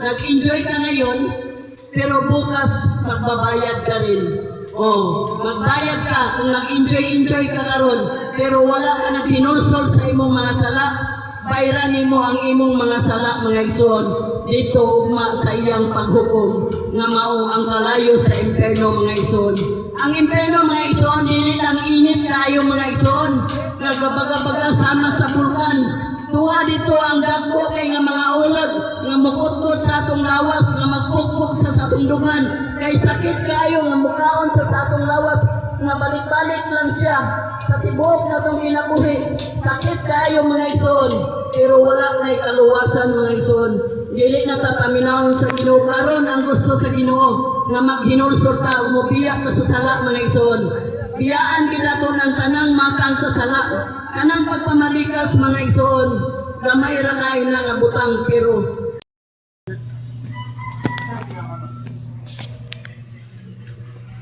nag-enjoy ka ngayon, pero bukas magbabayad ka rin. Magbayad ka kung nag-enjoy ka karon, pero wala ka nang hinulsol sa imong mga sala, bayranin mo ang imong mga sala, mga igsoon. Dito ugma sa iyang paghukom nga mao ang kalayo sa impierno, mga igsoon. Ang impierno, mga igsoon, dili lang init kayo, mga igsoon, nagbabaga-baga sama sa bulkan. Tuwa dito ang dagko kay nga mga ulod nga mukutkot sa atong lawas, nga magpukpok sa atong dugan. Kay sakit kayo nga mukaon sa atong lawas, nga balik-balik lang siya sa tibuok na itong kinabuhi. Sakit kayo, mga igsoon, pero wala na'y kaluwasan, mga igsoon. Dili na tataminahon sa Ginoo. Karon ang gusto sa Ginoo nga maghinulsor ta, umubiyak ta sa sala, mga igsoon. Biyaan kita to ng kanang matang sa sala, kanang pagpamalikas, mga igsoon. Gamay ra kayo na nga butang, pero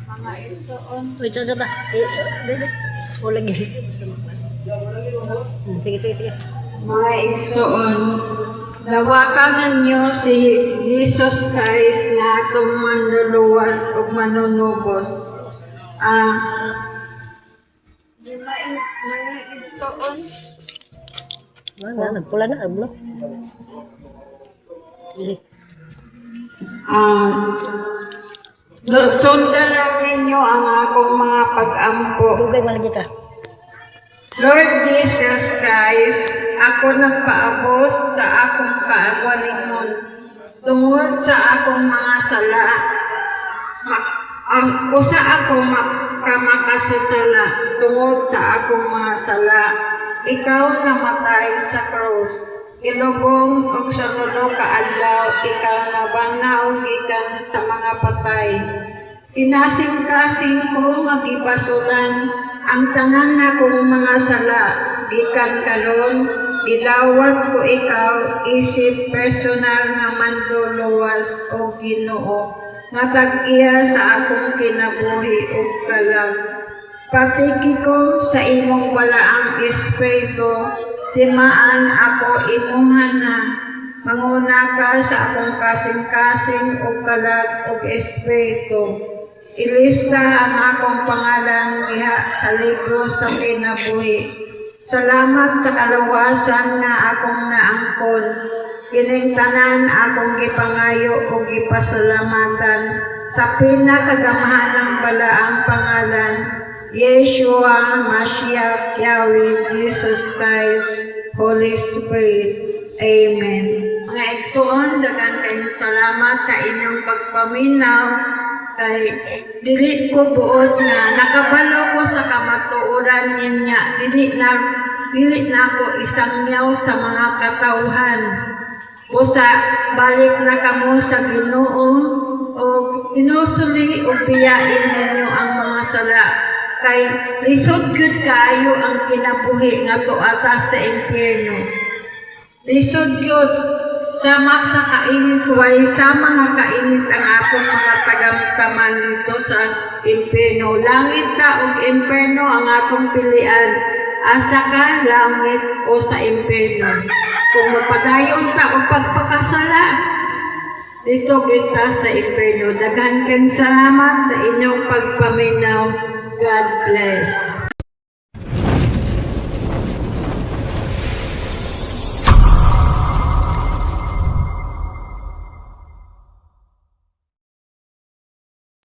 Mga igsoon. Wait, ano ba? O lagi. Sige. Mga igsoon, lawakan ninyo si Jesus Christ na atong manluluwas o manunubos. Mga igsoon, Nagpula na, ano? sundan lang ninyo ang akong mga pag-ampo. Tugay malagi ka. Lord Jesus Christ, ako nagpaabot sa akong kaagalingon tungod sa akong mga sala. Usa ako makamakasasala tungod sa akong mga sala. Ikaw namatay sa krus. Ilugong og sa tulo ka adlaw, ikaw nabanaw gikan sa mga patay. Kinasing-kasing ko magibasulan ang tanan akong mga sala, gikan karon, gilawat ko ikaw, isip personal nga manluluwas o Ginoo, nga tag-iya sa akong kinabuhi o kalag. Patiki ko sa imong walaang espiritu, timaan ako imuhan na, manguna ka sa akong kasing-kasing o kalag o espiritu. Ilista ang akong pangalan diha sa libro sa kinabuhi. Salamat sa kaluwasan na akong naangkon. Kining tanan akong gipangayo o gipasalamatan sa pinakagamahanang balaang pangalan, Yeshua, Mashiach, Yahweh, Jesus Christ, Holy Spirit. Amen. Mga igsoon, daghang kayong salamat sa inyong pagpaminaw. Kay dili ko buot nga nakabalo ko sa kamatuoran niya, dili na ko isangyaw sa mga katawhan. Busa balik na kamo sa Ginoo o inusuli o biyain ninyo ang mga sala. Kay lisod gyud kaayo ang kinabuhi nga tuata sa impierno. Lisod gyud sama sa kainit, wali sama nga kainit ang atong mga tagamtaman dito sa impierno. Langit ta ug impierno ang atong pilian. Asa ka, langit o sa impierno. Kung mapadayon ta og pagpakasala, dito kita sa impierno. Daghan kang salamat sa inyong pagpaminaw. God bless.